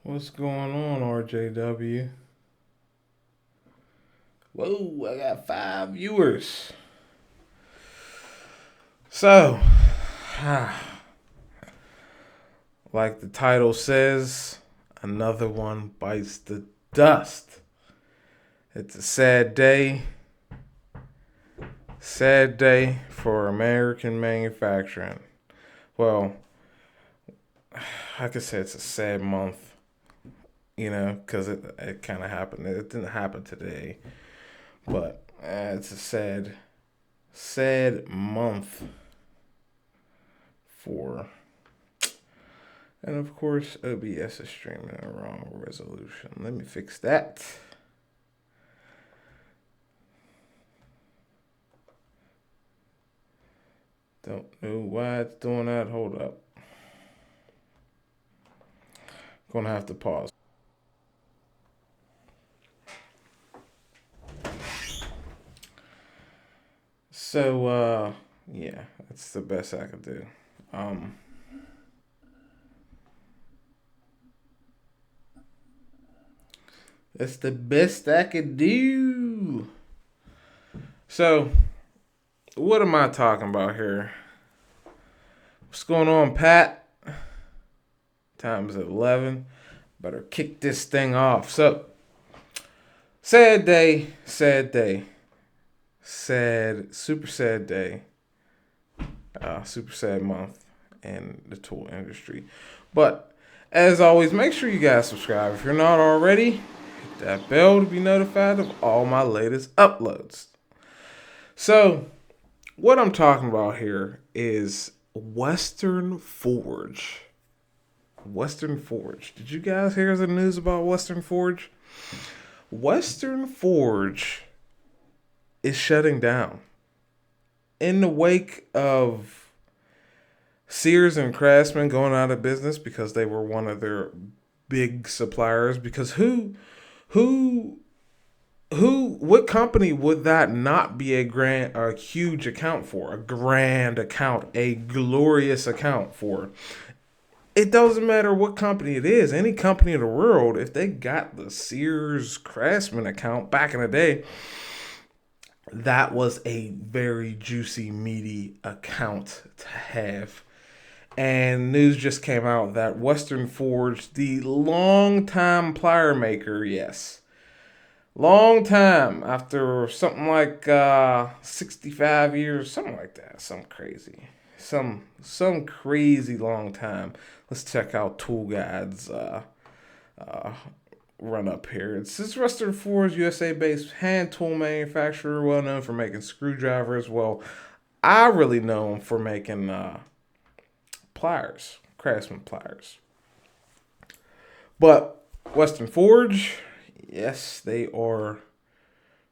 What's going on, RJW? Whoa, I got 5 viewers. So, like the title says, another one bites the dust. It's a sad day. Sad day for American manufacturing. Well, I could say it's a sad month, because it kind of happened. It didn't happen today, but it's a sad month for. And of course, OBS is streaming a wrong resolution. Let me fix that. Don't know why it's doing that. Hold up. Gonna have to pause. So, yeah, that's the best I could do. That's the best I could do. So, what am I talking about here? What's going on, Pat? Time's 11. Better kick this thing off. So, sad day, sad day. Sad, super sad day. Super sad month in the tool industry. But, as always, make sure you guys subscribe. If you're not already, hit that bell to be notified of all my latest uploads. So, what I'm talking about here is Western Forge. Western Forge. Did you guys hear the news about Western Forge? Western Forge is shutting down. In the wake of Sears and Craftsman going out of business because they were one of their big suppliers. Because what company would that not be a huge account for? A grand account, a glorious account for? It doesn't matter what company it is. Any company in the world, if they got the Sears Craftsman account back in the day, that was a very juicy, meaty account to have. And news just came out that Western Forge, the long-time plier maker, yes, long time, after something like 65 years, something like that, something crazy. Some crazy long time. Let's check out Tool Guide's run up here. It says Western Forge, USA-based hand tool manufacturer, well known for making screwdrivers. Well, I really know them for making pliers, Craftsman pliers. But Western Forge, yes, they are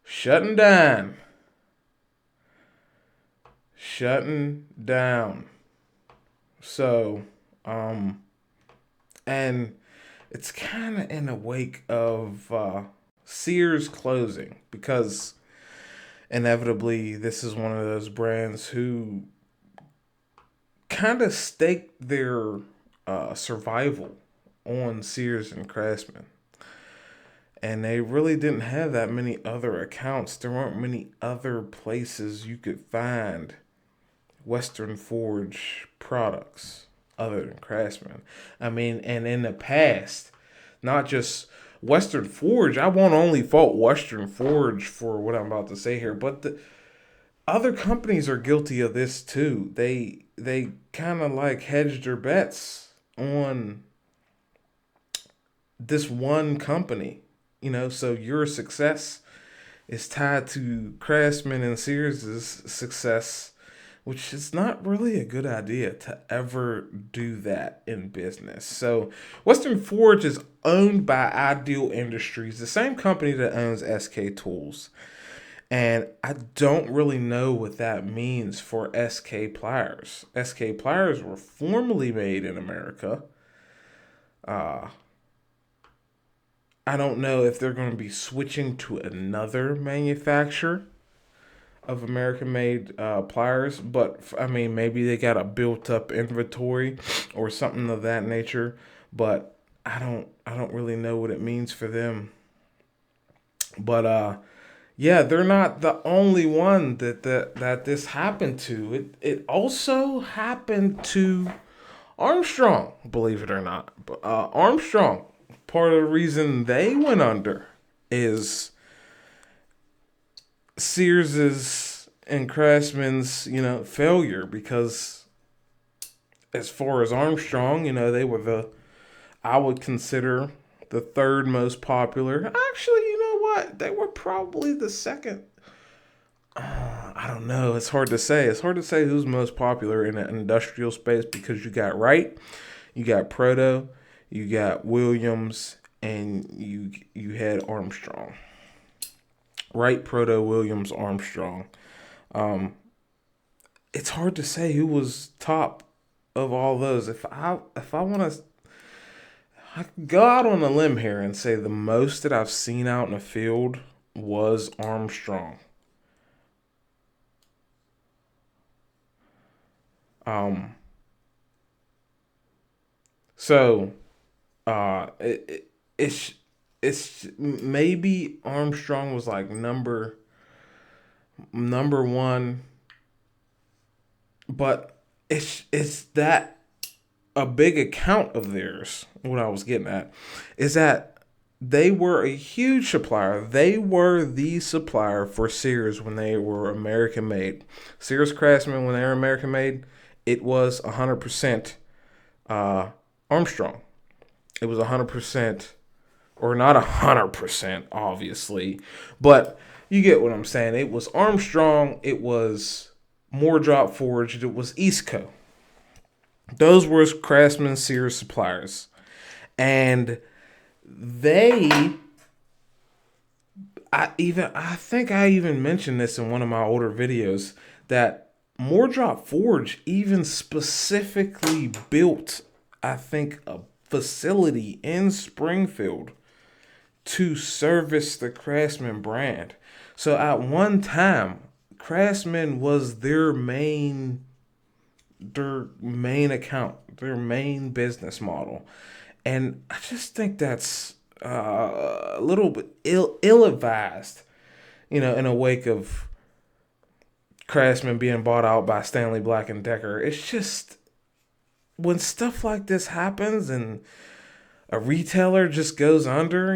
shutting down. Shutting down. So, and it's kind of in the wake of Sears closing, because inevitably this is one of those brands who kind of staked their survival on Sears and Craftsman. And they really didn't have that many other accounts. There weren't many other places you could find Western Forge products other than Craftsman. I mean, and in the past, not just Western Forge, I won't only fault Western Forge for what I'm about to say here, but the other companies are guilty of this too. They kind of like hedged their bets on this one company, so your success is tied to Craftsman and Sears' success, which is not really a good idea to ever do that in business. So Western Forge is owned by Ideal Industries, the same company that owns SK Tools. And I don't really know what that means for SK Pliers. SK Pliers were formerly made in America. I don't know if they're going to be switching to another manufacturer of American-made pliers, but I mean, maybe they got a built-up inventory or something of that nature. But I I don't really know what it means for them. But yeah, they're not the only one that this happened to. It also happened to Armstrong, believe it or not. Armstrong, part of the reason they went under is Sears's and Craftsman's, failure, because as far as Armstrong, they were I would consider the third most popular. Actually, you know what? They were probably the second. I don't know. It's hard to say. It's hard to say who's most popular in an industrial space, because you got Wright, you got Proto, you got Williams, and you had Armstrong. Wright, Proto, Williams, Armstrong. Um, it's hard to say who was top of all those. If I want to, I could go out on a limb here and say the most that I've seen out in the field was Armstrong. Um, so it's it's maybe Armstrong was like number one, but it's that a big account of theirs. What I was getting at is that they were a huge supplier. They were the supplier for Sears when they were American made. Sears Craftsman, when they were American made, it was 100% Armstrong. It was 100%, or not 100%, obviously, but you get what I'm saying. It was Armstrong. It was More Drop Forged. It was Eastco. Those were Craftsman Sears suppliers. And they, I think I even mentioned this in one of my older videos, that More Drop Forge even specifically built, I think, a facility in Springfield to service the Craftsman brand. So at one time, Craftsman was their main account, their main business model. And I just think that's a little bit ill-advised, in a wake of Craftsman being bought out by Stanley Black and Decker. It's just, when stuff like this happens and a retailer just goes under,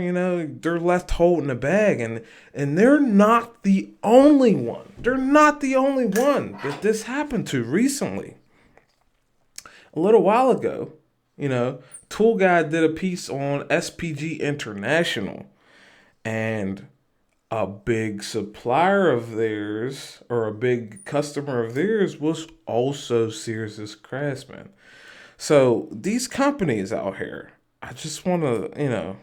they're left holding the bag, and they're not the only one. They're not the only one that this happened to recently. A little while ago, Tool Guy did a piece on SPG International, and a big supplier of theirs, or a big customer of theirs, was also Sears' Craftsman. So these companies out here, I just want to,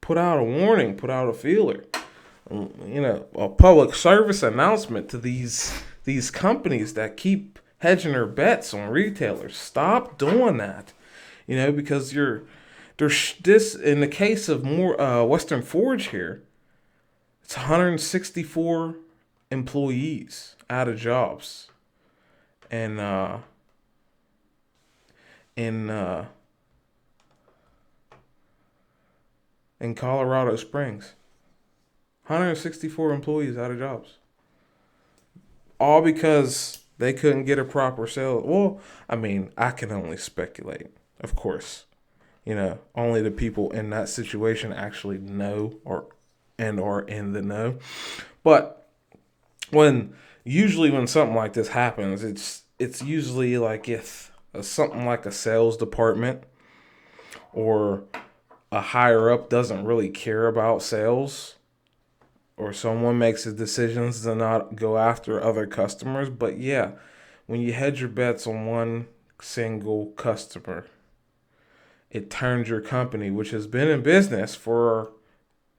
put out a warning, put out a feeler, a public service announcement to these companies that keep hedging their bets on retailers. Stop doing that, because there's this, in the case of more Western Forge here, it's 164 employees out of jobs, and in Colorado Springs. 164 employees out of jobs. All because they couldn't get a proper sale. Well, I mean, I can only speculate, of course. Only the people in that situation actually know or are in the know. But usually when something like this happens, it's usually like if something like a sales department or a higher up doesn't really care about sales, or someone makes the decisions to not go after other customers. But yeah, when you hedge your bets on one single customer, it turns your company, which has been in business for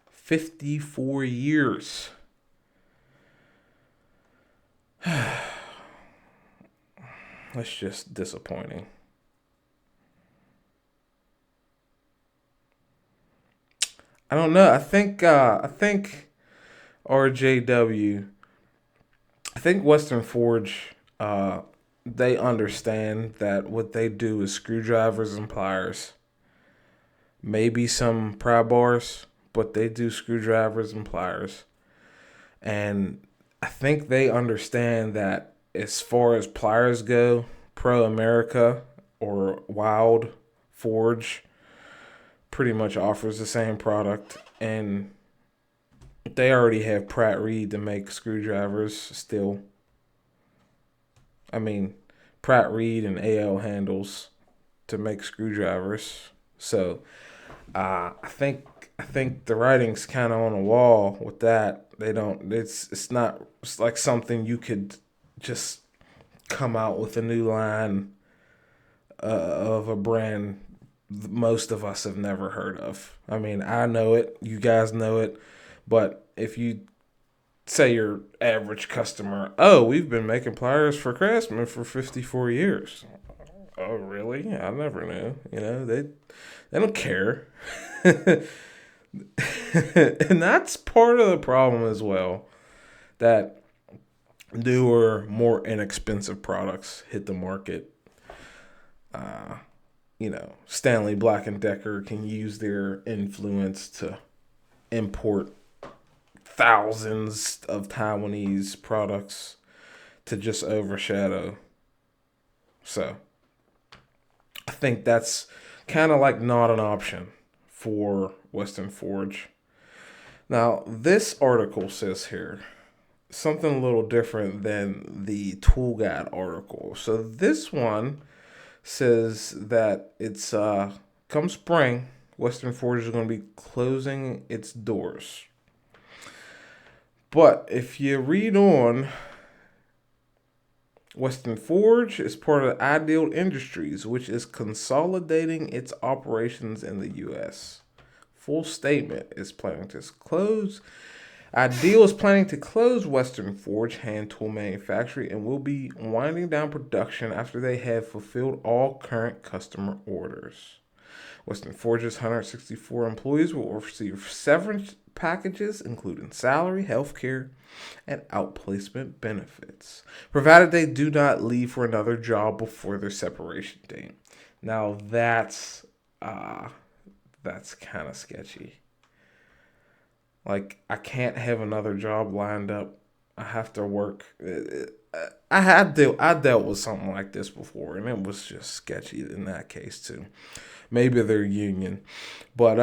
54 years. That's just disappointing. I don't know. I think RJW. I think Western Forge. They understand that what they do is screwdrivers and pliers. maybe some pry bars, but they do screwdrivers and pliers. And I think they understand that as far as pliers go, Pro America or Wild Forge pretty much offers the same product. And they already have Pratt Reed to make screwdrivers still. I mean, Pratt Reed and AL handles to make screwdrivers. So I think the writing's kind of on the wall with that. They don't. It's not. It's like something you could just come out with a new line of a brand most of us have never heard of. I mean, I know it. You guys know it. But if you say your average customer, oh, we've been making pliers for Craftsman for 54 years. Oh, really? I never knew. They don't care. And that's part of the problem as well, that newer, more inexpensive products hit the market. Stanley Black and Decker can use their influence to import thousands of Taiwanese products to just overshadow. So I think that's kind of like not an option for Western Forge. Now, this article says here something a little different than the Tool Guide article. So this one says that it's come spring, Western Forge is going to be closing its doors. But if you read on, Western Forge is part of Ideal Industries, which is consolidating its operations in the U.S. Full statement is planning to close. Ideal is planning to close Western Forge hand tool manufacturing and will be winding down production after they have fulfilled all current customer orders. Western Forge's 164 employees will receive severance packages, including salary, health care, and outplacement benefits, provided they do not leave for another job before their separation date. Now that's kind of sketchy. Like, I can't have another job lined up. I have to work. I dealt with something like this before, and it was just sketchy in that case too. Maybe they're union, but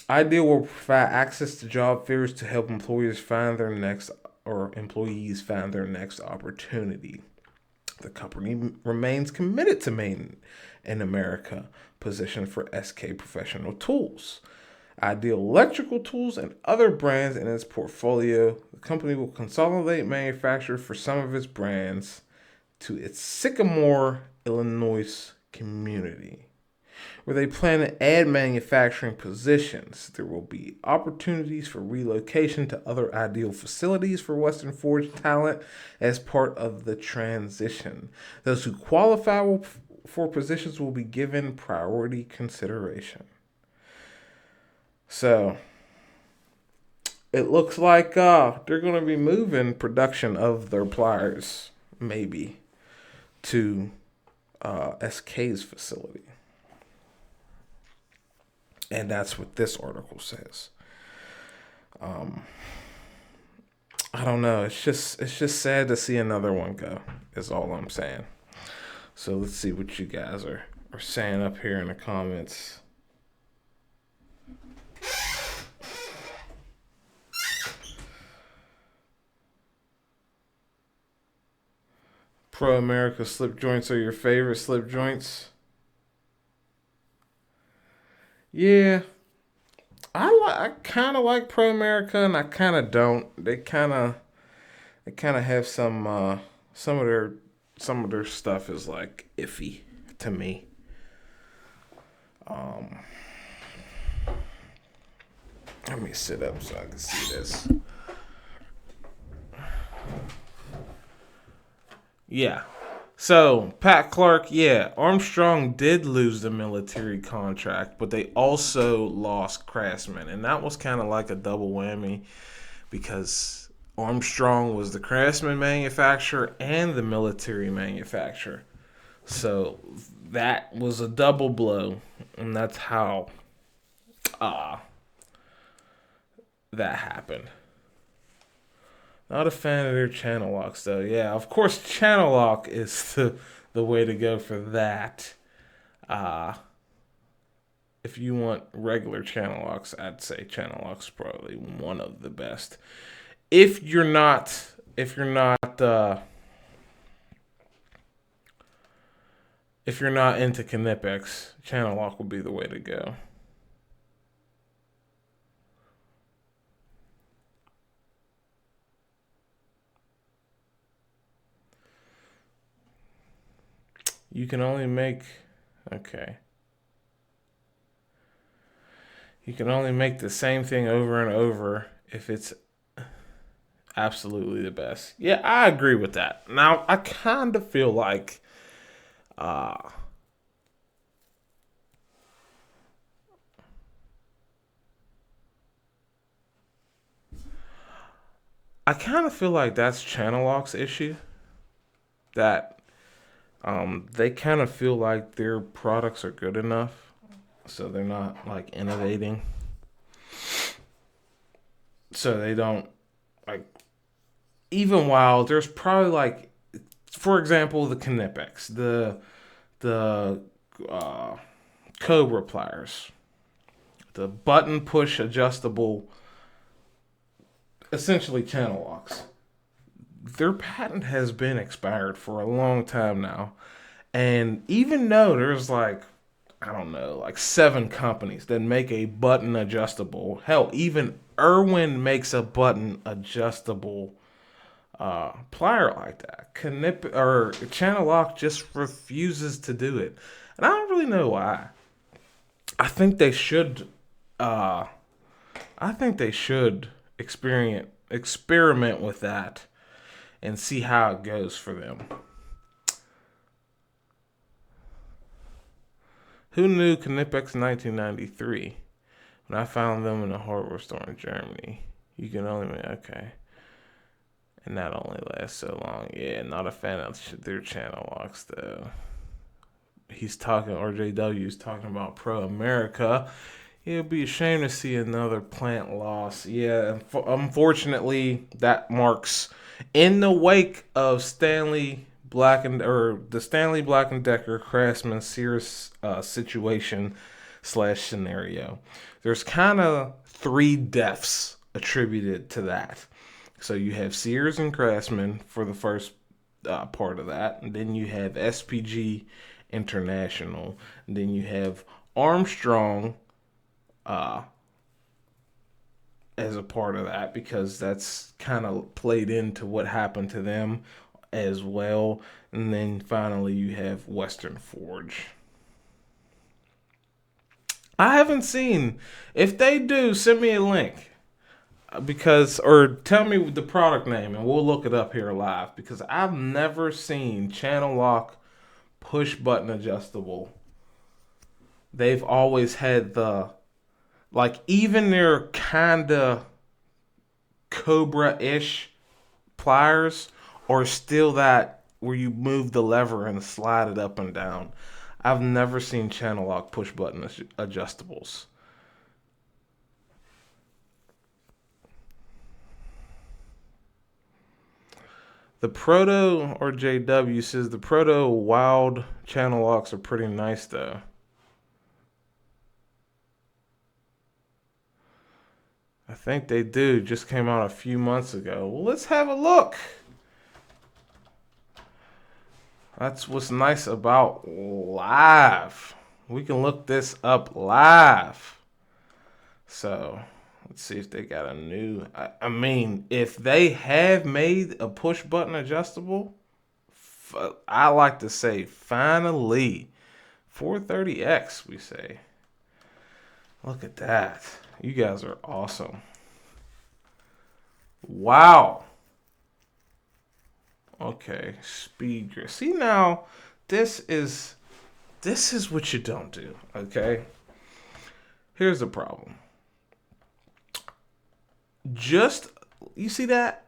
Ideal will provide access to job fairs to help employees find their next opportunity. The company remains committed to maintaining an America position for SK Professional Tools, Ideal Electrical Tools, and other brands in its portfolio. The company will consolidate manufacture for some of its brands to its Sycamore, Illinois community, where they plan to add manufacturing positions. There will be opportunities for relocation to other Ideal facilities for Western Forge talent as part of the transition. Those who qualify for positions will be given priority consideration. So it looks like they're going to be moving production of their pliers, maybe, to SK's facility. And that's what this article says. I don't know. It's just sad to see another one go, is all I'm saying. So let's see what you guys are saying up here in the comments. Pro America slip joints are your favorite slip joints? Yeah, I kind of like Pro America, and I kind of don't. They kind of have some of their stuff is like iffy to me. Let me sit up so I can see this. Yeah. So, Pat Clark, yeah, Armstrong did lose the military contract, but they also lost Craftsman. And that was kind of like a double whammy because Armstrong was the Craftsman manufacturer and the military manufacturer. So, that was a double blow. And that's how uh, that happened. Not a fan of their channel locks though. Yeah, of course, channel lock is the way to go for that. Uh, if you want regular channel locks, I'd say channel lock's probably one of the best. If you're not, if you're not, if you're not into Knipex, channel lock will be the way to go. You can only make, okay. You can only make the same thing over and over if it's absolutely the best. Yeah, I agree with that. Now, I kind of feel like uh I kind of feel like that's Channel Lock's issue. That they kind of feel like their products are good enough, so they're not like innovating. So they don't like, even while there's probably like, for example, the Knipex, the uh, Cobra pliers, the button push adjustable, essentially channel locks. Their patent has been expired for a long time now. And even though there's like, I don't know, like 7 companies that make a button adjustable, hell, even Irwin makes a button adjustable plier like that. Channel Lock just refuses to do it. And I don't really know why. I think they should uh I think they should experiment with that and see how it goes for them. Who knew Knipex in 1993? When I found them in a hardware store in Germany. You can only make, okay. And that only lasts so long. Yeah, not a fan of their channel locks though. He's talking, or JW's talking about Pro America. It'll be a shame to see another plant loss. Yeah, unfortunately, that marks in the wake of the Stanley Black and Decker Craftsman Sears situation slash scenario. There's kind of 3 deaths attributed to that. So you have Sears and Craftsman for the first part of that, and then you have SPG International, and then you have Armstrong as a part of that, because that's kind of played into what happened to them as well. And then finally you have Western Forge. I haven't seen, if they do, send me a link, because, or tell me the product name and we'll look it up here live, because I've never seen Channel Lock push button adjustable. They've always had the, like, even their kinda Cobra-ish pliers are still that where you move the lever and slide it up and down. I've never seen Channel Lock push button adjustables. The Proto, or JW says, the Proto Wild channel locks are pretty nice though. I think they do. Just came out a few months ago. Well, let's have a look. That's what's nice about live. We can look this up live. So let's see if they got a new. I mean, if they have made a push button adjustable, I like to say finally, 430X. We say, look at that. You guys are awesome. Wow. Okay, speed grip. See, now this is what you don't do, okay? Here's the problem. Just, you see that?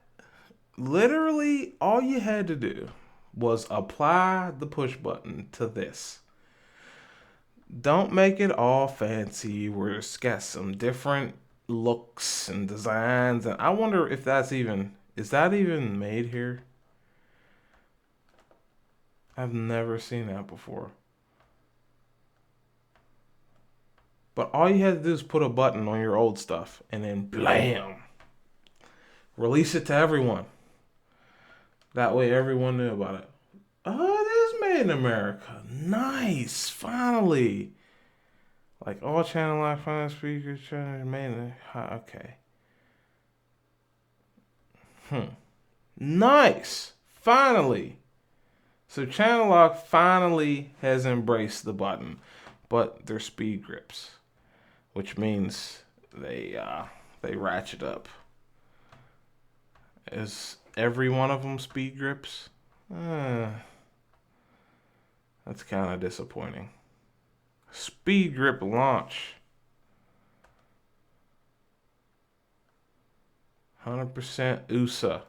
Literally all you had to do was apply the push button to this. Don't make it all fancy where it's got some different looks and designs. And I wonder if is that even made here? I've never seen that before. But all you had to do is put a button on your old stuff and then blam, release it to everyone. That way everyone knew about it. Oh, it is made in America. Nice. Finally. Like all channel lock phone speakers made in okay. Nice. Finally. So channel lock finally has embraced the button, but they're speed grips, which means they ratchet up. Is every one of them speed grips? That's kind of disappointing. Speed grip launch. 100% USA.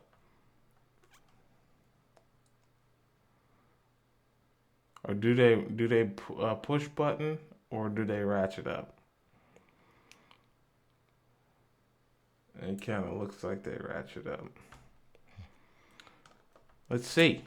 Or do they push button or do they ratchet up? It kind of looks like they ratchet up. Let's see.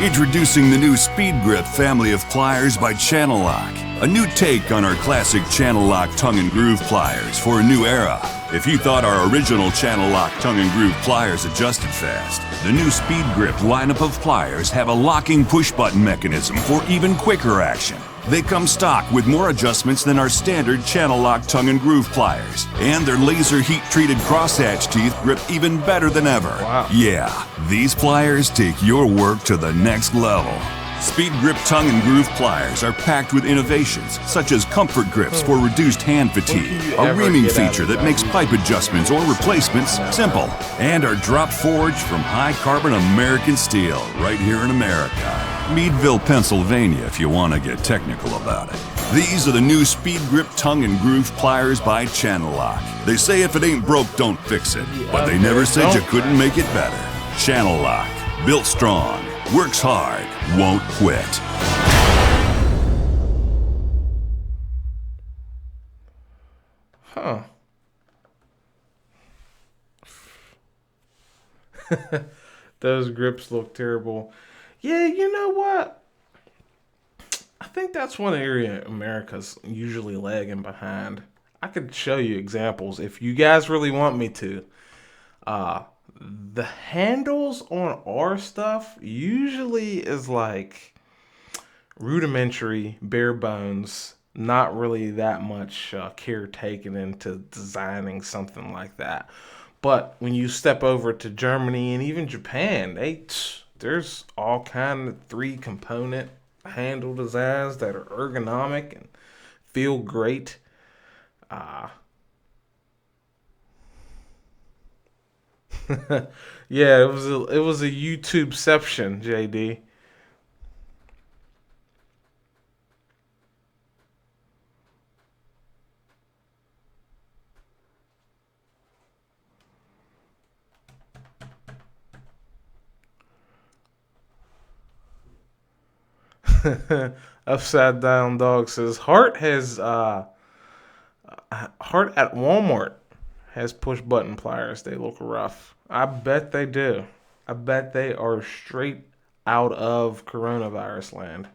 Introducing the new Speed Grip family of pliers by Channel Lock. A new take on our classic Channel Lock tongue and groove pliers for a new era. If you thought our original Channel Lock tongue and groove pliers adjusted fast, the new Speed Grip lineup of pliers have a locking push button mechanism for even quicker action. They come stock with more adjustments than our standard Channel Lock tongue and groove pliers, and their laser heat-treated crosshatch teeth grip even better than ever. Wow. Yeah, these pliers take your work to the next level. Speed Grip tongue and groove pliers are packed with innovations such as comfort grips for reduced hand fatigue, a reaming feature that makes pipe adjustments or replacements simple, and are drop forged from high-carbon American steel right here in America. Meadville, Pennsylvania, if you want to get technical about it. These are the new Speed Grip tongue and groove pliers by Channel Lock. They say if it ain't broke, don't fix it, but they never said you couldn't make it better. Channel Lock, built strong, works hard, won't quit. Huh. Those grips look terrible. Yeah, you know what? I think that's one area America's usually lagging behind. I could show you examples if you guys really want me to. The handles on our stuff usually is like rudimentary, bare bones, not really that much care taken into designing something like that. But when you step over to Germany and even Japan, there's all kind of 3-component handle designs that are ergonomic and feel great. Yeah, it was a YouTubeception, JD. Upside down dog says Hart at Walmart has push button pliers. They look rough. I bet they do. I bet they are straight out of coronavirus land.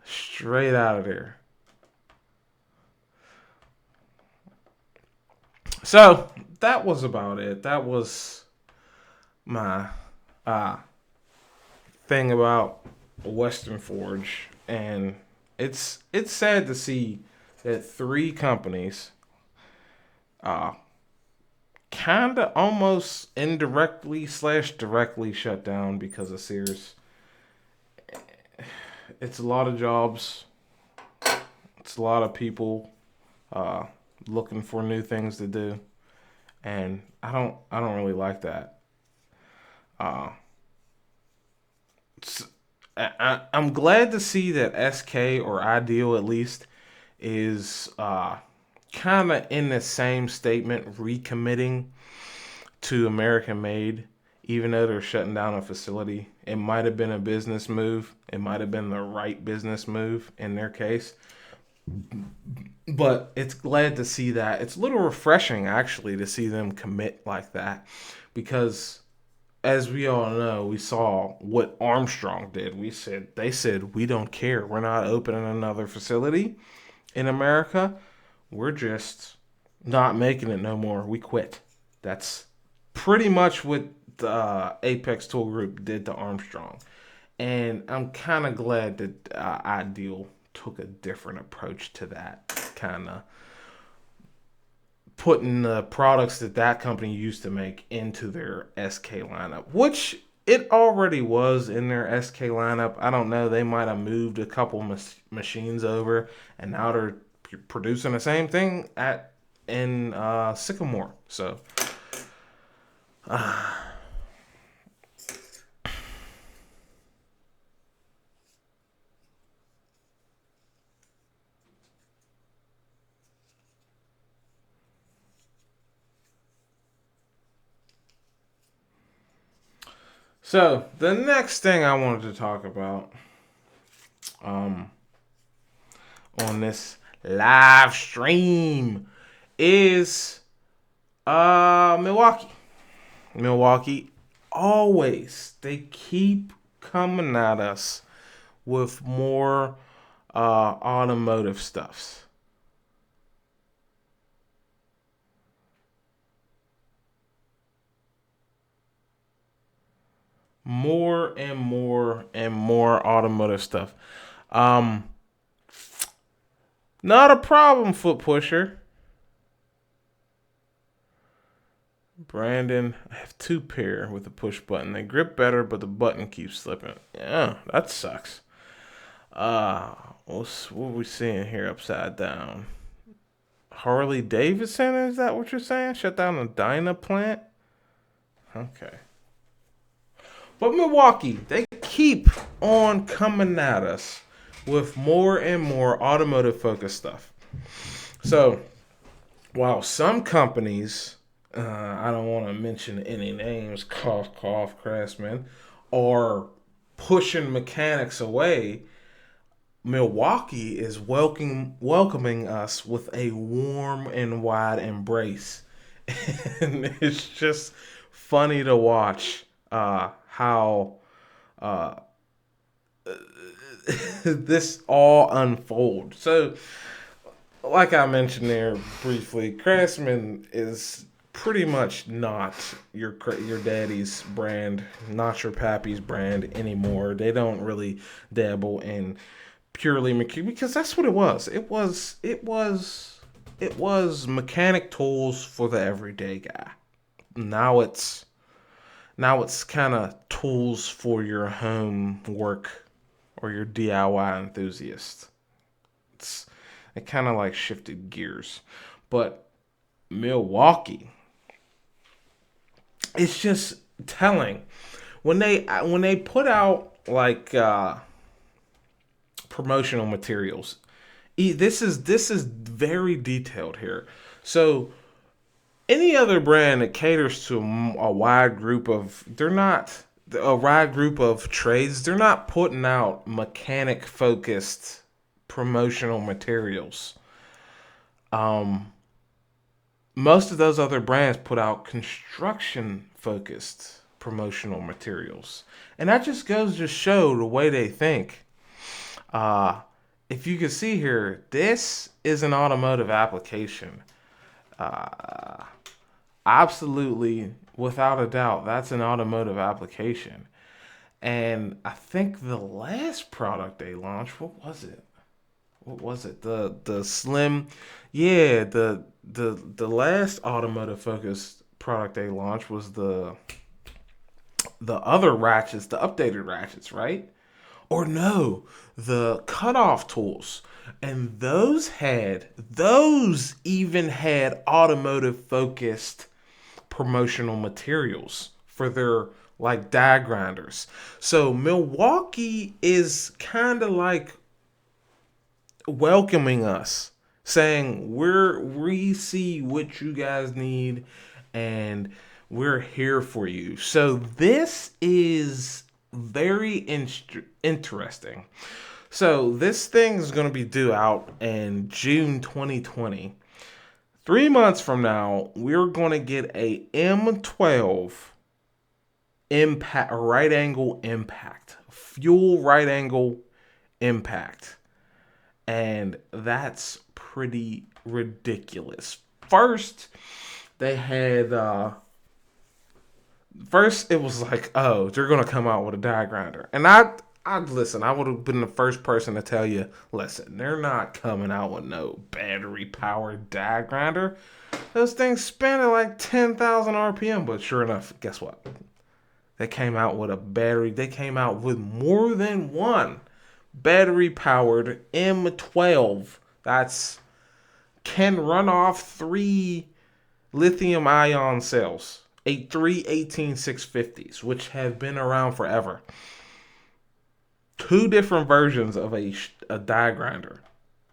Straight out of there. So that was about it. That was my thing about Western Forge, and it's sad to see that 3 companies kind of almost indirectly / directly shut down because of Sears. It's a lot of jobs. It's a lot of people looking for new things to do, and I don't really like that. I'm glad to see that SK, or Ideal at least, is kind of in the same statement, recommitting to American made, even though they're shutting down a facility. It might have been a business move. It might have been the right business move in their case. But it's glad to see that. It's a little refreshing, actually, to see them commit like that. Because, as we all know, we saw what Armstrong did. They said, we don't care. We're not opening another facility in America. We're just not making it no more. We quit. That's pretty much what the Apex Tool Group did to Armstrong. And I'm kind of glad that Ideal took a different approach to that, kind of putting the products that company used to make into their SK lineup, which it already was in their SK lineup. I don't know. They might have moved a couple machines over, and now they're producing the same thing in Sycamore. So, So the next thing I wanted to talk about on this live stream is Milwaukee. Milwaukee always, they keep coming at us with more automotive stuffs. More and more and more automotive stuff. Not a problem, foot pusher. Brandon, I have 2 pair with a push button. They grip better, but the button keeps slipping. Yeah, that sucks. What are we seeing here upside down? Harley Davidson, is that what you're saying? Shut down the Dyna plant? Okay. But Milwaukee, they keep on coming at us with more and more automotive focused stuff. So, while some companies, I don't want to mention any names, cough, cough, Craftsman, are pushing mechanics away, Milwaukee is welcoming us with a warm and wide embrace. And it's just funny to watch how this all unfold. So, like I mentioned there briefly, Craftsman is pretty much not your daddy's brand, not your pappy's brand anymore. They don't really dabble in purely mechanic, because that's what it was. It was mechanic tools for the everyday guy. Now it's kind of tools for your home work or your DIY enthusiast. It kind of like shifted gears. But Milwaukee, it's just telling when they put out like promotional materials. This is very detailed here. So any other brand that caters to a wide group of trades, they're not putting out mechanic focused promotional materials. Most of those other brands put out construction focused promotional materials, and that just goes to show the way they think. If you can see here, this is an automotive application. Absolutely, without a doubt, that's an automotive application. And I think the last product they launched, what was it? The slim, yeah, the last automotive focused product they launched was the other ratchets, the updated ratchets, right? Or no, the cutoff tools. And those even had automotive focused promotional materials for their like die grinders. So Milwaukee is kind of like welcoming us, saying we see what you guys need, and We're here for you. So this is very interesting. So this thing is going to be due out in June 2020. 3 months from now, we're going to get a M12 impact, right angle impact, fuel right angle impact. And that's pretty ridiculous. First, they had first it was like, oh, they're gonna come out with a die grinder. And I listen, I would have been the first person to tell you, listen, they're not coming out with no battery powered die grinder. Those things spin at like 10,000 RPM, but sure enough, guess what? They came out with a battery. They came out with more than one battery powered M12 that's can run off 3 lithium ion cells, three 18650s, which have been around forever. 2 different versions of a die grinder.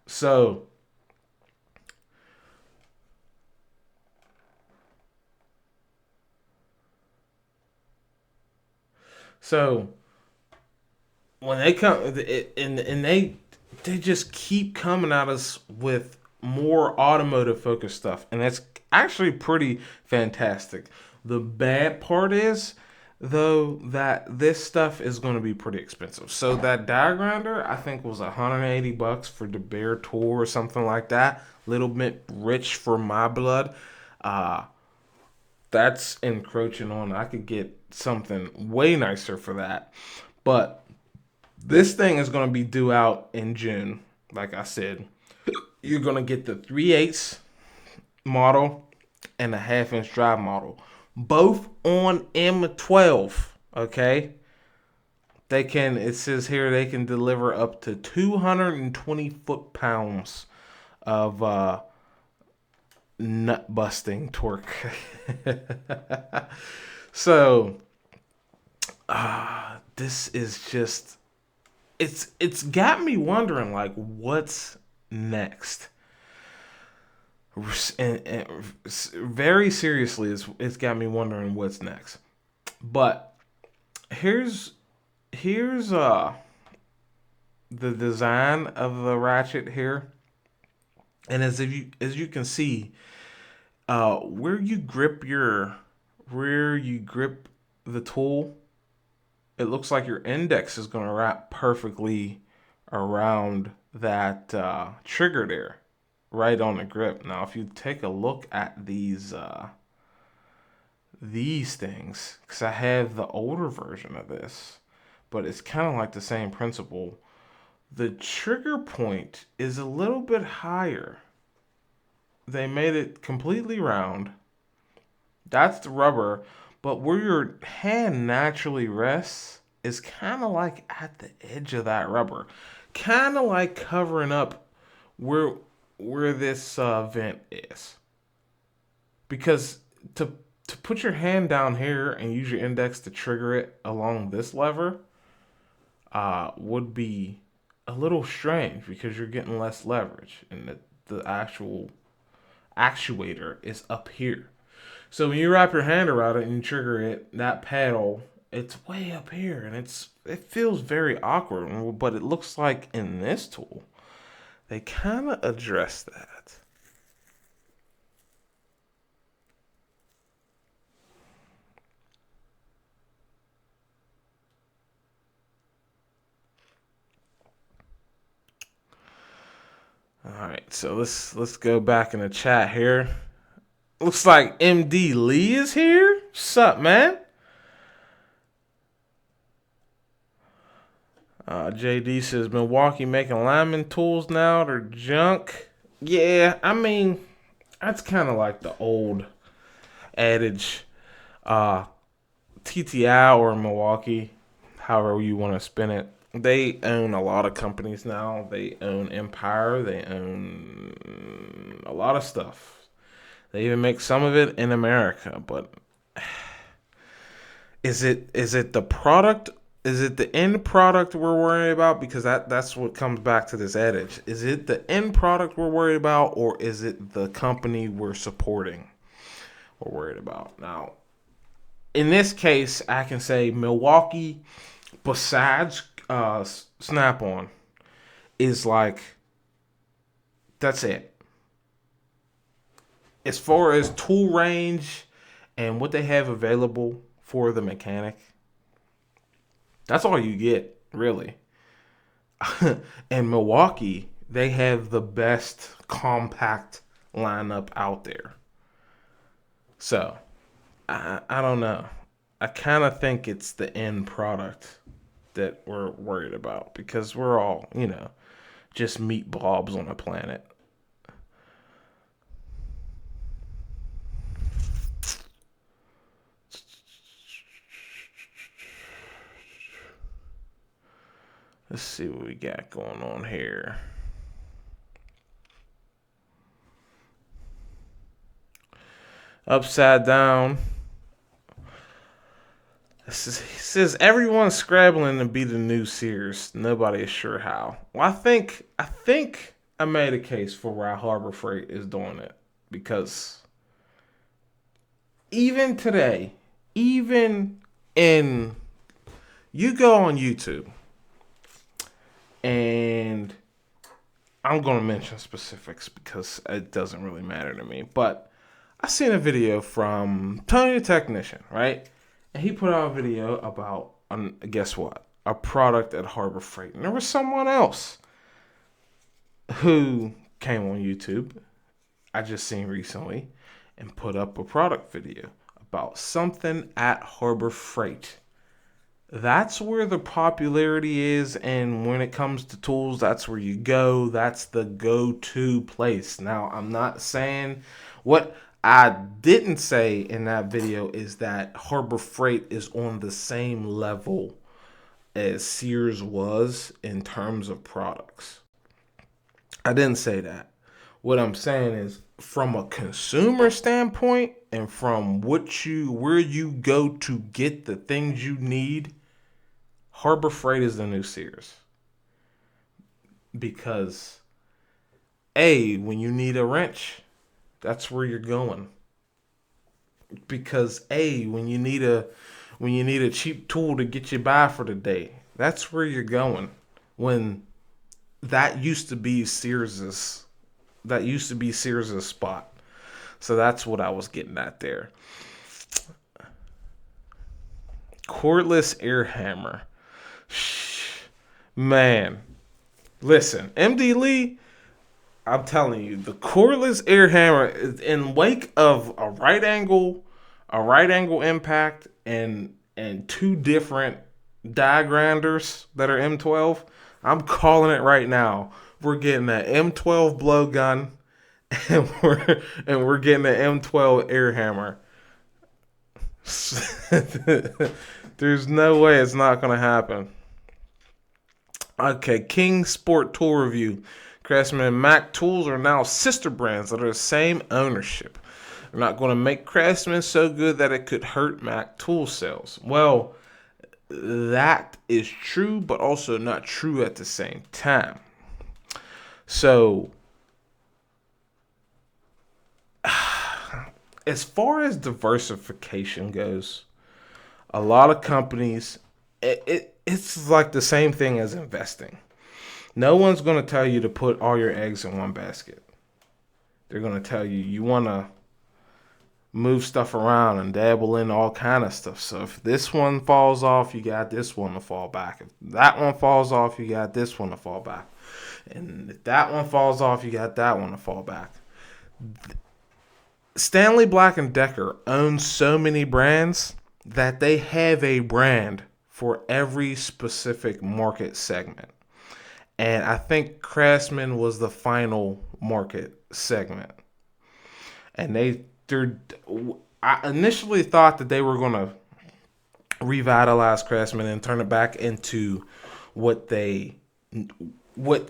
So when they come and they just keep coming at us with more automotive focused stuff, and that's actually pretty fantastic. The bad part is though that this stuff is going to be pretty expensive. So that die grinder I think was $180 for the bare tool or something like that. Little bit rich for my blood. That's encroaching on. I could get something way nicer for that. But this thing is going to be due out in June. Like I said, you're going to get the 3/8 model and a 1/2-inch drive model. Both on M12, okay? It says here they can deliver up to 220 foot-pounds of nut busting torque. So this is just it's got me wondering, like, what's next. And very seriously, it's got me wondering what's next. But here's the design of the ratchet here. And as you can see, where you grip the tool, it looks like your index is going to wrap perfectly around that trigger there, right on the grip. Now, if you take a look at these things, because I have the older version of this, but it's kind of like the same principle. The trigger point is a little bit higher. They made it completely round. That's the rubber. But where your hand naturally rests is kind of like at the edge of that rubber. Kind of like covering up where this vent is. Because to put your hand down here and use your index to trigger it along this lever would be a little strange, because you're getting less leverage and the actual actuator is up here. So when you wrap your hand around it and you trigger it, that paddle, it's way up here, and it feels very awkward. But it looks like in this tool, they kind of address that. All right, so let's go back in the chat here. Looks like MD Lee is here. What's up, man? JD says Milwaukee making lineman tools now. They're junk. Yeah, I mean, that's kind of like the old adage. TTI or Milwaukee, however you want to spin it. They own a lot of companies now. They own Empire. They own a lot of stuff. They even make some of it in America. But is it the product? Is it the end product we're worried about? Because that's what comes back to this adage. Is it the end product we're worried about, or is it the company we're supporting we're worried about? Now, in this case, I can say Milwaukee, besides Snap-on, is like, that's it. As far as tool range and what they have available for the mechanic, that's all you get, really. And Milwaukee, they have the best compact lineup out there. So, I don't know. I kind of think it's the end product that we're worried about because we're all, just meat blobs on a planet. Let's see what we got going on here. Upside down. It says everyone's scrabbling to be the new Sears. Nobody is sure how. Well, I think I made a case for why Harbor Freight is doing it because even today, even in you go on YouTube and I'm going to mention specifics because it doesn't really matter to me, but I seen a video from Tony the Technician, right? And he put out a video about, guess what? A product at Harbor Freight. And there was someone else who came on YouTube, I just seen recently, and put up a product video about something at Harbor Freight. That's where the popularity is, and when it comes to tools, that's where you go. That's the go-to place. Now, I'm not saying what I didn't say in that video is that Harbor Freight is on the same level as Sears was in terms of products. I didn't say that. What I'm saying is from a consumer standpoint and from where you go to get the things you need, Harbor Freight is the new Sears. Because when you need a wrench, that's where you're going. Because when you need a cheap tool to get you by for the day, that's where you're going. When that used to be Sears's spot. So that's what I was getting at there. Cordless air hammer. Man, listen, MD Lee, I'm telling you, the cordless air hammer is in wake of a right angle impact and two different die grinders that are M12. I'm calling it right now. We're getting an M12 blowgun and we're getting an M12 air hammer. There's no way it's not going to happen. Okay, King Sport Tool Review. Craftsman and Mac Tools are now sister brands that are the same ownership. They're not going to make Craftsman so good that it could hurt Mac Tool sales. Well, that is true, but also not true at the same time. So, as far as diversification goes, a lot of companies, it's like the same thing as investing. No one's going to tell you to put all your eggs in one basket. They're going to tell you want to move stuff around and dabble in all kind of stuff. So if this one falls off, you got this one to fall back. If that one falls off, you got this one to fall back. And if that one falls off, you got that one to fall back. Stanley Black & Decker owns so many brands that they have a brand for every specific market segment. And I think Craftsman was the final market segment. And I initially thought that they were going to revitalize Craftsman and turn it back into what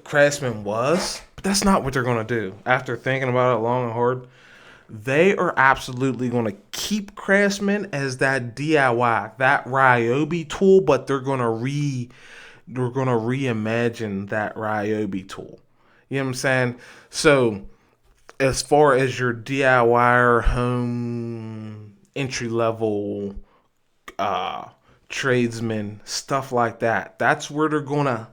Craftsman was. But that's not what they're going to do. After thinking about it long and hard, they are absolutely going to keep Craftsman as that DIY, that Ryobi tool, but they're going to reimagine that Ryobi tool. You know what I'm saying? So, as far as your DIY home entry level tradesmen, stuff like that. That's where they're gonna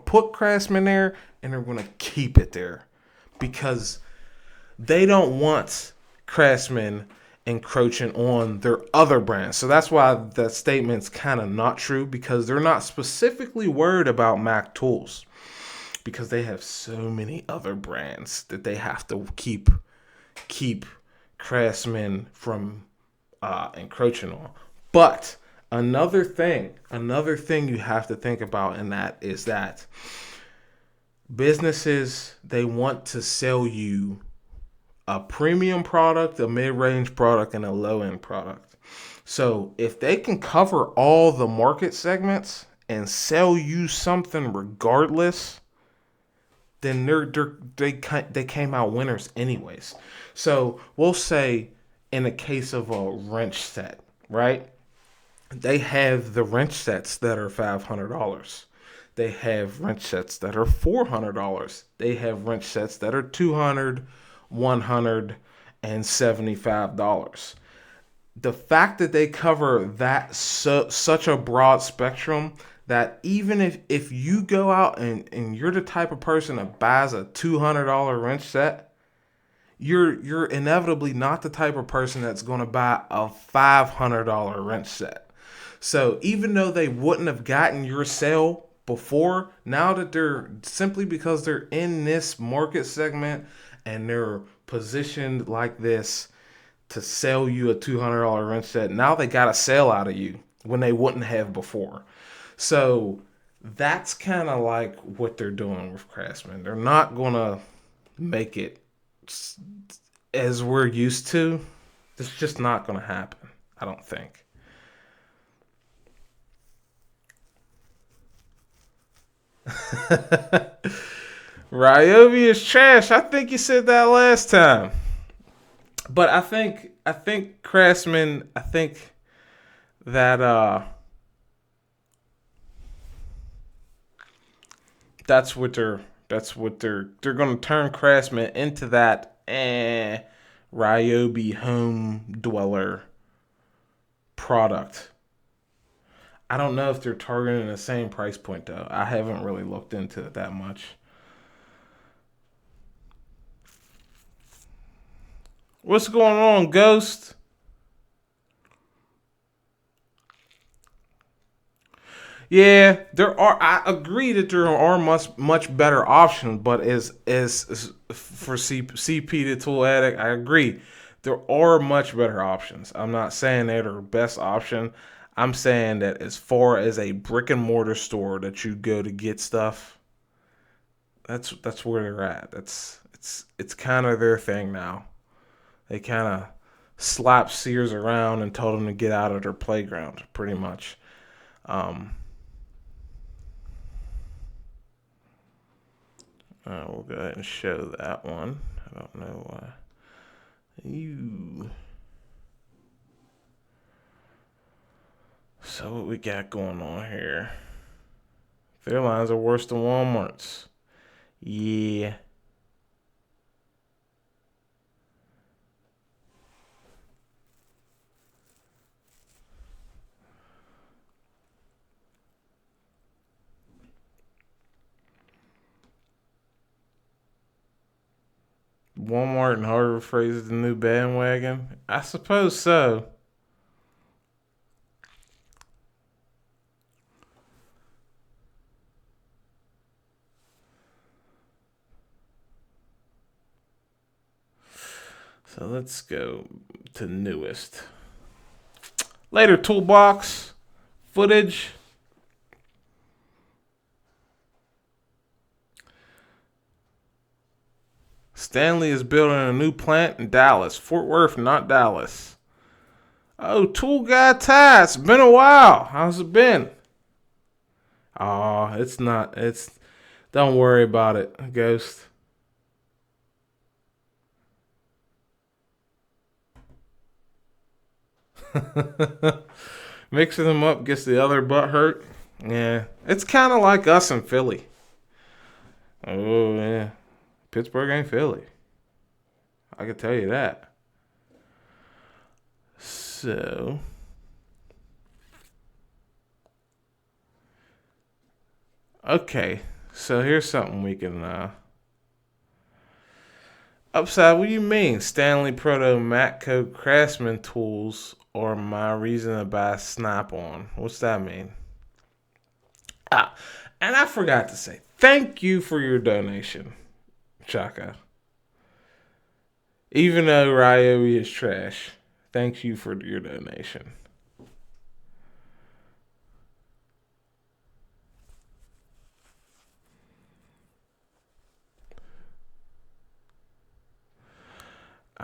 put Craftsman there, and they're gonna keep it there because they don't want Craftsman encroaching on their other brands. So that's why that statement's kind of not true, because they're not specifically worried about Mac Tools, because they have so many other brands that they have to keep Craftsman from encroaching on. But another thing you have to think about in that is that businesses, they want to sell you a premium product, a mid-range product, and a low-end product. So if they can cover all the market segments and sell you something regardless, then they came out winners anyways. So we'll say in the case of a wrench set, right? They have the wrench sets that are $500. They have wrench sets that are $400. They have wrench sets that are $200, $175. The fact that they cover that such a broad spectrum, that even if you go out and you're the type of person that buys a $200 wrench set, you're inevitably not the type of person that's going to buy a $500 wrench set. So even though they wouldn't have gotten your sale before, now that they're, simply because they're in this market segment and they're positioned like this to sell you a $200 wrench set, now they got a sale out of you when they wouldn't have before. So that's kind of like what they're doing with Craftsman. They're not going to make it as we're used to. It's just not going to happen, I don't think. Ryobi is trash. I think you said that last time. But I think Craftsman, I think that that's what they're going to turn Craftsman into that Ryobi home dweller product. I don't know if they're targeting the same price point though. I haven't really looked into it that much. What's going on, Ghost? Yeah, there are. I agree that there are much better options, but as for CP the Tool Addict, I agree there are much better options. I'm not saying they're the best option. I'm saying that as far as a brick and mortar store that you go to get stuff, that's where they're at. It's kind of their thing now. They kind of slapped Sears around and told them to get out of their playground, pretty much. We'll go ahead and show that one. I don't know why. So what we got going on here? Their lines are worse than Walmart's. Yeah. Walmart and Harbor Freight is the new bandwagon? I suppose so. So let's go to newest. Later toolbox footage. Stanley is building a new plant in Dallas. Fort Worth, not Dallas. Oh, Tool Guy Ty. It's been a while. How's it been? Oh, it's not. Don't worry about it, Ghost. Mixing them up gets the other butt hurt. Yeah, it's kind of like us in Philly. Oh, yeah. Pittsburgh ain't Philly. I can tell you that. So, Okay, so here's something we can upside. What do you mean? Stanley Proto Matco Craftsman tools or my reason to buy Snap-on? What's that mean? Ah, and I forgot to say thank you for your donation, Chaka. Even though Ryobi is trash, thank you for your donation.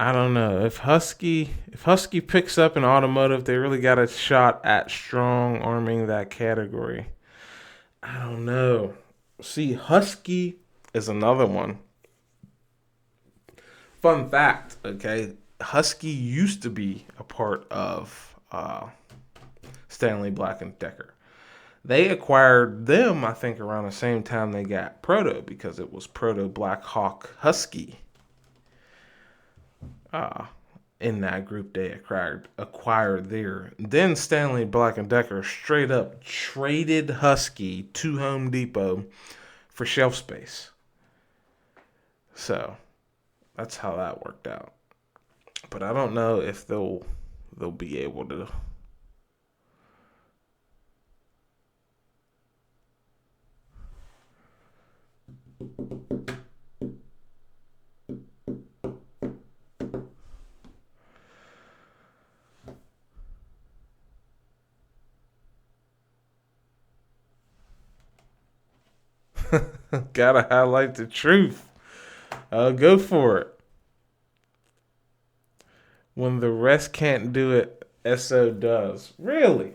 I don't know if Husky picks up in automotive, they really got a shot at strong arming that category. I don't know. See, Husky is another one. Fun fact, okay? Husky used to be a part of Stanley Black and Decker. They acquired them, I think, around the same time they got Proto because it was Proto Black Hawk Husky. Uh, in that group they acquired there. Then Stanley Black and Decker straight up traded Husky to Home Depot for shelf space. So that's how that worked out. But I don't know if they'll be able to. Gotta highlight the truth. Go for it. When the rest can't do it, SO does. Really?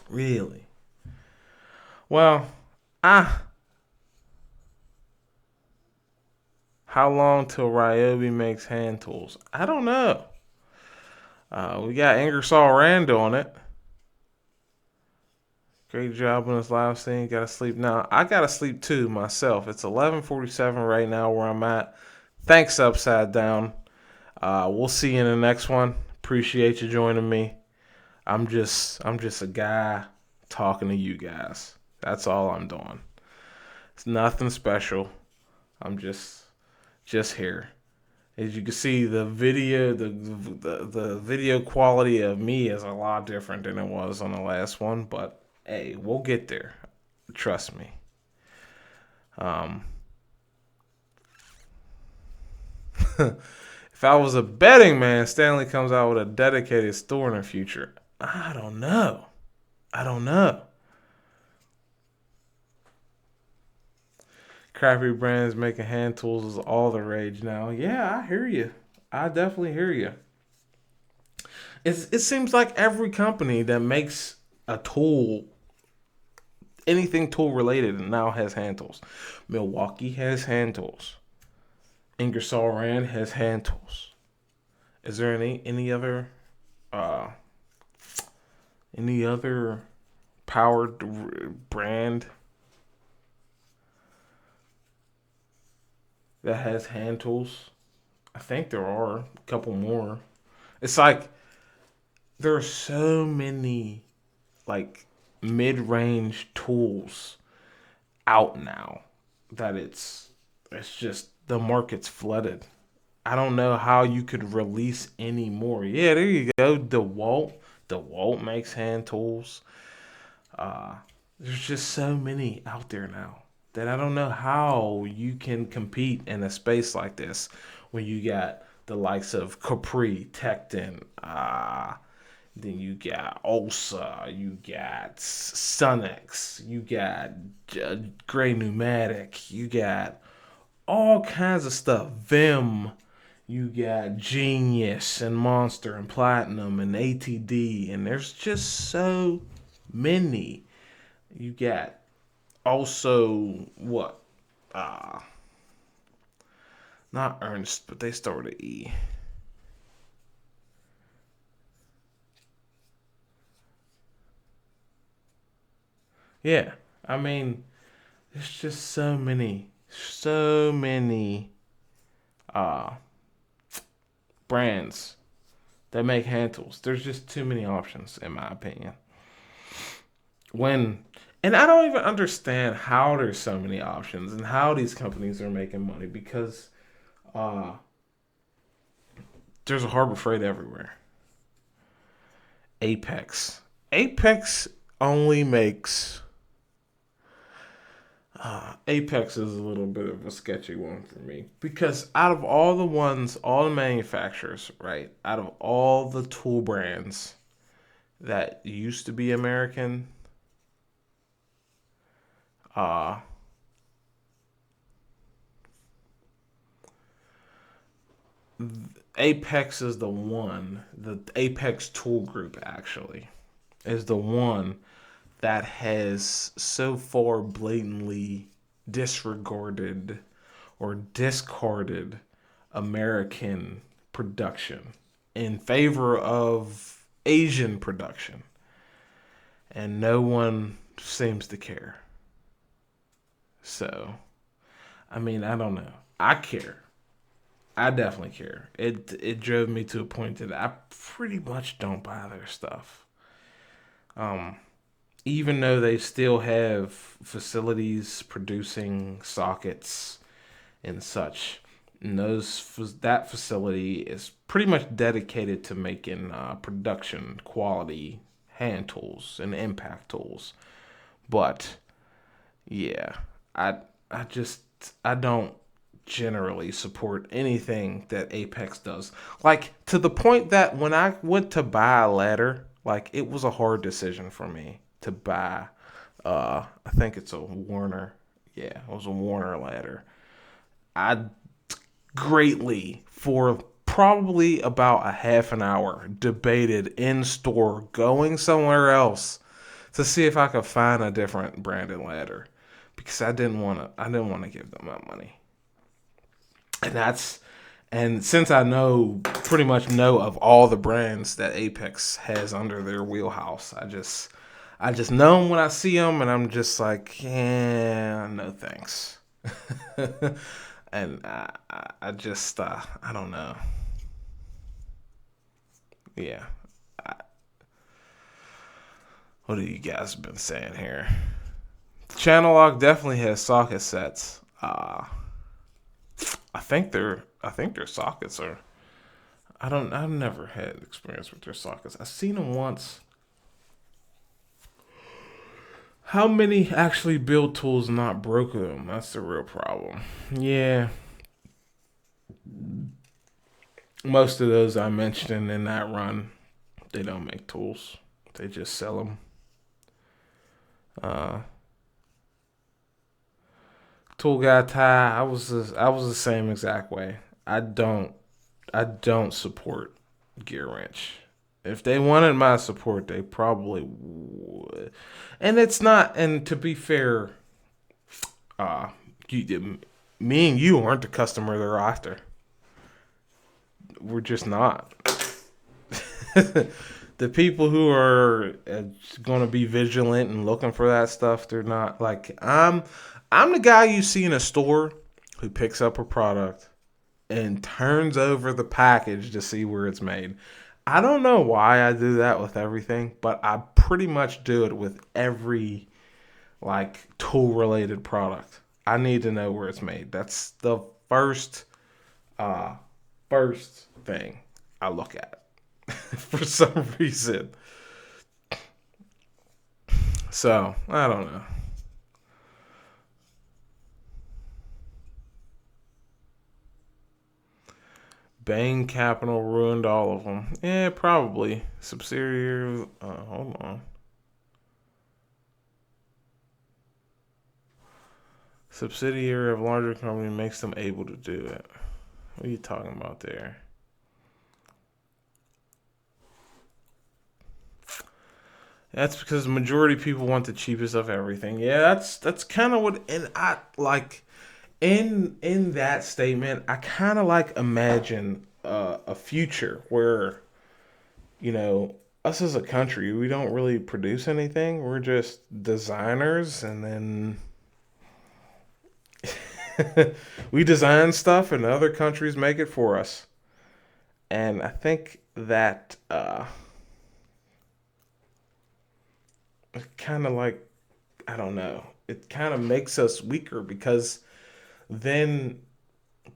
Really? Well, how long till Ryobi makes hand tools? I don't know. We got Ingersoll Rand on it. Great job on this live stream. Gotta sleep now. I gotta sleep too myself. It's 11:47 right now where I'm at. Thanks, Upside Down. We'll see you in the next one. Appreciate you joining me. I'm just a guy talking to you guys. That's all I'm doing. It's nothing special. I'm just here. As you can see, the video quality of me is a lot different than it was on the last one, but hey, we'll get there. Trust me. If I was a betting man, Stanley comes out with a dedicated store in the future. I don't know. Crappy brands making hand tools is all the rage now. Yeah, I hear you. I definitely hear you. It seems like every company that makes a tool, anything tool related, now has hand tools. Milwaukee has hand tools. Ingersoll Rand has hand tools. Is there any other powered brand that has hand tools? I think there are a couple more. It's like there are so many like mid-range tools out now that it's just the market's flooded. I don't know how you could release any more. Yeah, there you go. DeWalt makes hand tools. There's just so many out there now that I don't know how you can compete in a space like this when you got the likes of Capri, Tecton, then you got Ulsa, you got Sunex, you got Gray Pneumatic, you got all kinds of stuff. Vim, you got Genius and Monster and Platinum and ATD, and there's just so many. You got also what? Not Ernst, but they start with an E. Yeah, I mean, there's just so many uh brands that make hand tools. There's just too many options, in my opinion. When And I don't even understand how there's so many options and how these companies are making money because uh, there's a Harbor Freight everywhere. Apex. Apex only makes. Apex is a little bit of a sketchy one for me because out of all the ones, all the manufacturers, right? Out of all the tool brands that used to be American, uh, Apex is the one. The Apex Tool Group actually is the one that has so far blatantly disregarded or discarded American production in favor of Asian production. And no one seems to care. So, I mean, I don't know. I care. I definitely care. It drove me to a point that I pretty much don't buy their stuff. Um, Even though they still have facilities producing sockets and such, and that facility is pretty much dedicated to making production quality hand tools and impact tools. But yeah, I I just I don't generally support anything that Apex does. Like to the point that when I went to buy a ladder, like it was a hard decision for me to buy. I think it's a Warner. Yeah, it was a Warner ladder. I greatly for probably about a half an hour debated in store going somewhere else to see if I could find a different branded ladder because I didn't want to give them that money. And that's and since I know pretty much know of all the brands that Apex has under their wheelhouse, I just know them when I see them, and I'm just like, yeah, no thanks. And I just I don't know. Yeah, what have you guys been saying here? Channel lock definitely has socket sets. I think their sockets are. I've never had experience with their sockets. I've seen them once. How many actually build tools not broke them? That's the real problem. Yeah, most of those I mentioned in that run, they don't make tools. They just sell them. Uh, Tool guy Ty, I was the same exact way. I don't I don't support Gear Wrench. If they wanted my support, they probably would. And it's not. And to be fair, uh, me and you aren't the customer they're after. We're just not. The people who are going to be vigilant and looking for that stuff, they're not. Like I'm the guy you see in a store who picks up a product and turns over the package to see where it's made. I don't know why I do that with everything, but I pretty much do it with every like tool related product. I need to know where it's made. That's the uh first thing I look at for some reason. So, I don't know. Bain Capital ruined all of them. Yeah, probably. Subsidiary. Hold on. Subsidiary of larger company makes them able to do it. What are you talking about there? That's because the majority of people want the cheapest of everything. Yeah, that's kind of what, and I like in that statement. I kind of like imagine a future where us as a country, we don't really produce anything. We're just designers, and then we design stuff, and other countries make it for us. And I think that kind of like I don't know. It kind of makes us weaker because then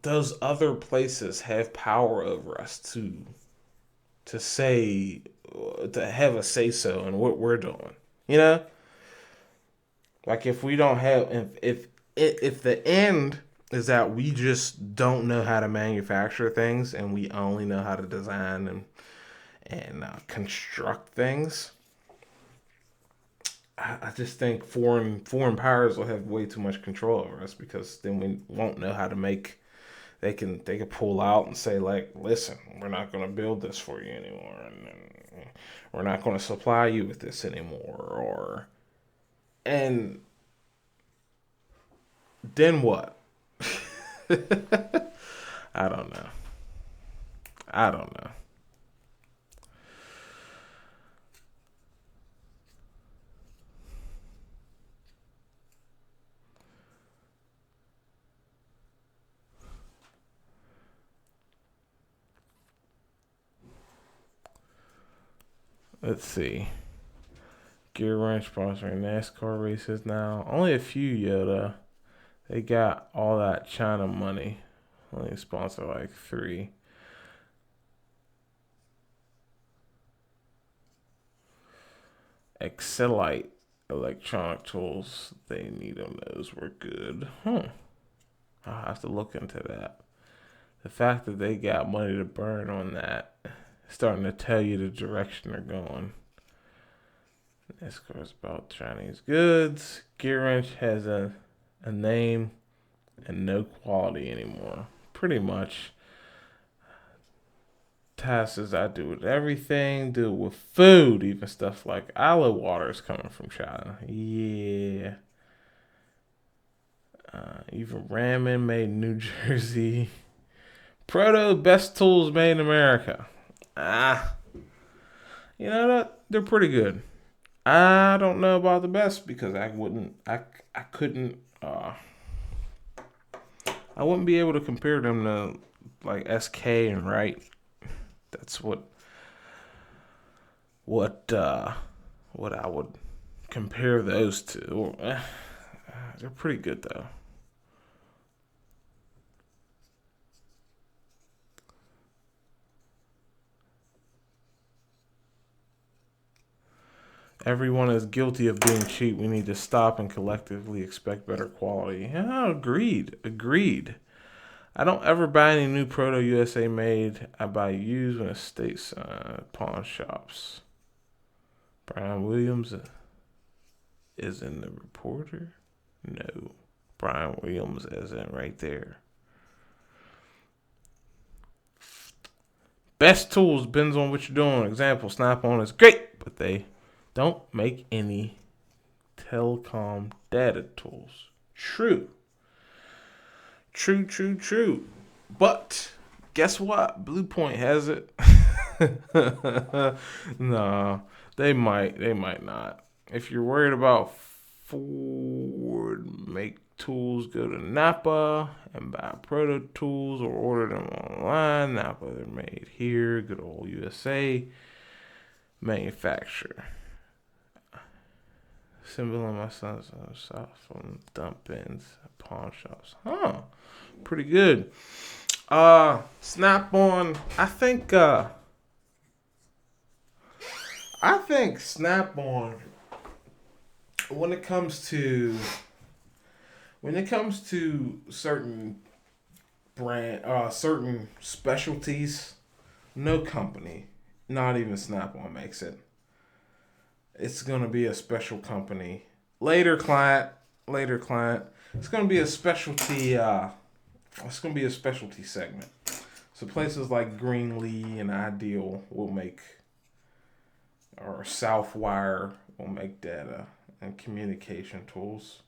those other places have power over us to say to have a say so in what we're doing. You know, like if we don't have if the end is that we just don't know how to manufacture things and we only know how to design and construct things. I just think foreign powers will have way too much control over us because then we won't know how to make. They can pull out and say like, listen, we're not going to build this for you anymore, and we're not going to supply you with this anymore, and then what? I don't know. I don't know. Let's see. Gear Wrench sponsoring NASCAR races now. Only a few, Yoda. They got all that China money. Only sponsor like 3. Excellite electronic tools. They need them. Those were good. I'll have to look into that. The fact that they got money to burn on that is starting to tell you the direction they're going. NASCAR is about Chinese goods. Gear Wrench has a name and no quality anymore. Pretty much. Tasks I do with everything, do with food, even stuff like aloe water is coming from China. Yeah. Even ramen made in New Jersey. Proto best tools made in America. You know what? They're pretty good. I don't know about the best because I couldn't I wouldn't be able to compare them to like SK and Wright. That's what I would compare those to. They're pretty good though. Everyone is guilty of being cheap. We need to stop and collectively expect better quality. Yeah, agreed. I don't ever buy any new Proto USA made. I buy used when it's states pawn shops. Brian Williams is in the reporter? No. Brian Williams is in right there. Best tools depends on what you're doing. Example, Snap-on is great, but they don't make any telecom data tools. True. But guess what? Blue Point has it. No, they might not. If you're worried about Ford make tools, go to Napa and buy Proto Tools or order them online. Napa, they're made here. Good old USA manufacturer. Symbol on my son's south from dump bins, pawn shops. Pretty good. Snap-on. I think Snap-on when it comes to certain certain specialties, no company, not even Snap-on makes it. It's gonna be a special company. Later client. It's gonna be a specialty. It's gonna be a specialty segment. So places like Greenlee and Ideal will make, or Southwire will make data and communication tools,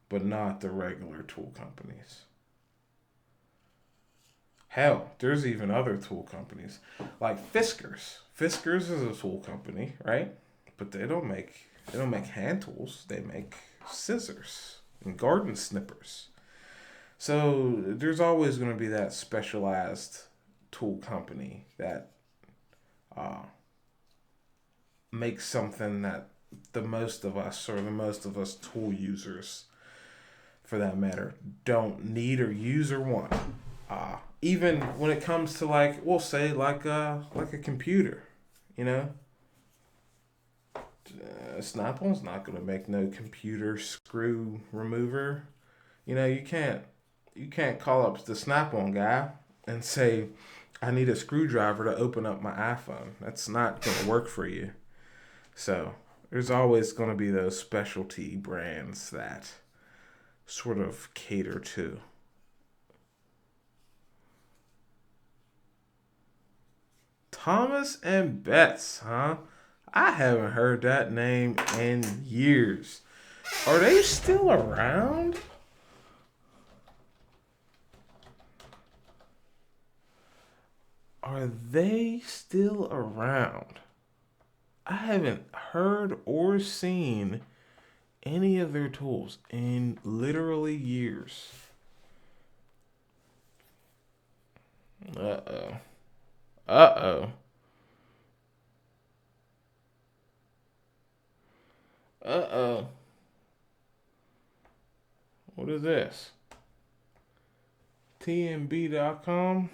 but not the regular tool companies. Hell, there's even other tool companies like Fiskars. Fiskars is a tool company, right? But they don't make hand tools. They make scissors and garden snippers. So there's always going to be that specialized tool company that makes something that the most of us, or the most of us tool users, for that matter, don't need or use or want. Even when it comes to, like, we'll say like a computer, you know, Snap-on's not gonna make no computer screw remover. You know, you can't call up the Snap-on guy and say, I need a screwdriver to open up my iPhone. That's not gonna work for you. So there's always gonna be those specialty brands that sort of cater to. Thomas and Betts, huh? I haven't heard that name in years. Are they still around? Are they still around? I haven't heard or seen any of their tools in literally years. Uh-oh. Uh-oh. Uh-oh. What is this? TMB.com?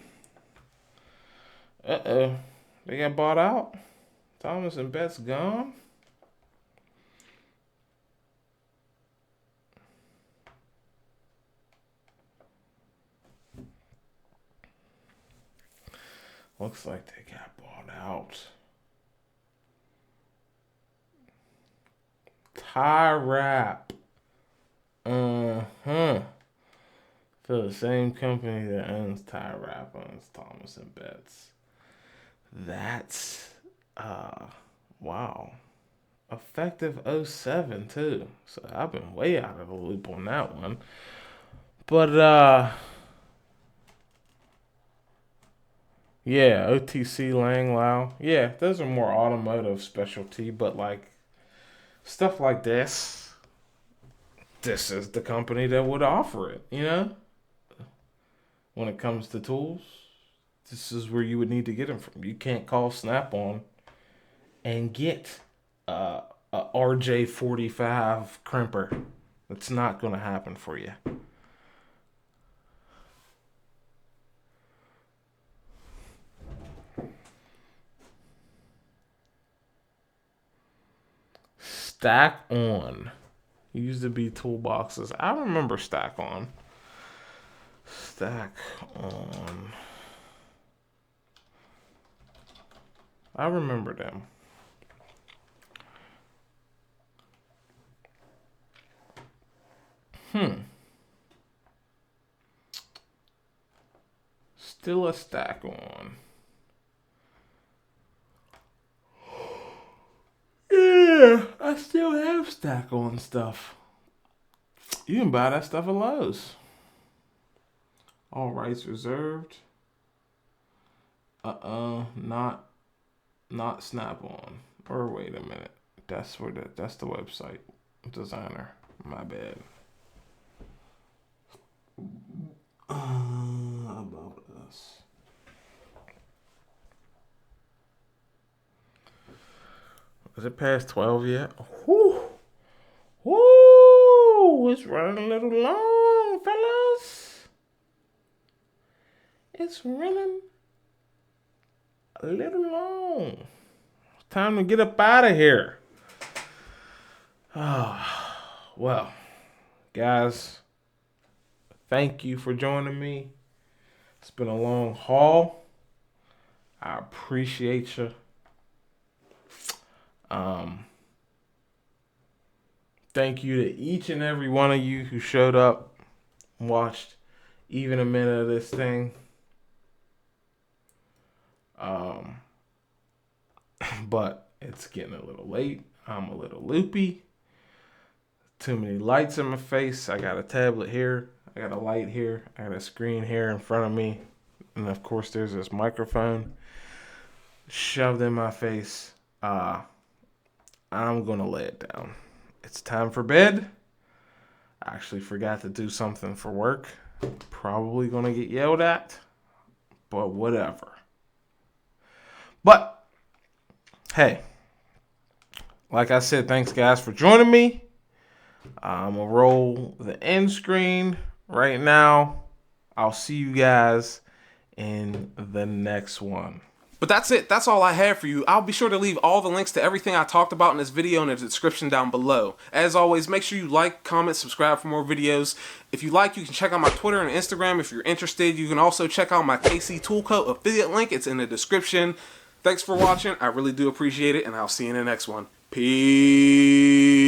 Uh-oh. They got bought out? Thomas and Betts gone? Looks like they got bought out. Tie Wrap. Uh-huh. For the same company that owns Tie Wrap owns Thomas and Betts. That's wow. Effective '07 too. So I've been way out of the loop on that one. But yeah, OTC Lang Lao. Yeah, those are more automotive specialty, but like stuff like this is the company that would offer it, you know? When it comes to tools, this is where you would need to get them from. You can't call Snap-on and get a RJ45 crimper. It's not going to happen for you. Stack On. Used to be toolboxes. I remember Stack On. Stack On. I remember them. Still a Stack On. Yeah, I still have Stack On stuff. You can buy that stuff at Lowe's. All rights reserved. Not Snap-on. Or wait a minute. That's the website designer. My bad. About us. Is it past 12 yet? Whoo! Whoo! It's running a little long, fellas. It's running a little long. It's time to get up out of here. Well, guys, thank you for joining me. It's been a long haul. I appreciate you. Thank you to each and every one of you who showed up and watched even a minute of this thing. But it's getting a little late. I'm a little loopy. Too many lights in my face. I got a tablet here. I got a light here. I got a screen here in front of me. And of course there's this microphone shoved in my face. I'm going to lay it down. It's time for bed. I actually forgot to do something for work. Probably going to get yelled at. But whatever. But, hey, like I said, thanks guys for joining me. I'm going to roll the end screen right now. I'll see you guys in the next one. But that's it. That's all I have for you. I'll be sure to leave all the links to everything I talked about in this video in the description down below. As always, make sure you like, comment, subscribe for more videos. If you like, you can check out my Twitter and Instagram if you're interested. You can also check out my KC Tool Coat affiliate link. It's in the description. Thanks for watching. I really do appreciate it, and I'll see you in the next one. Peace.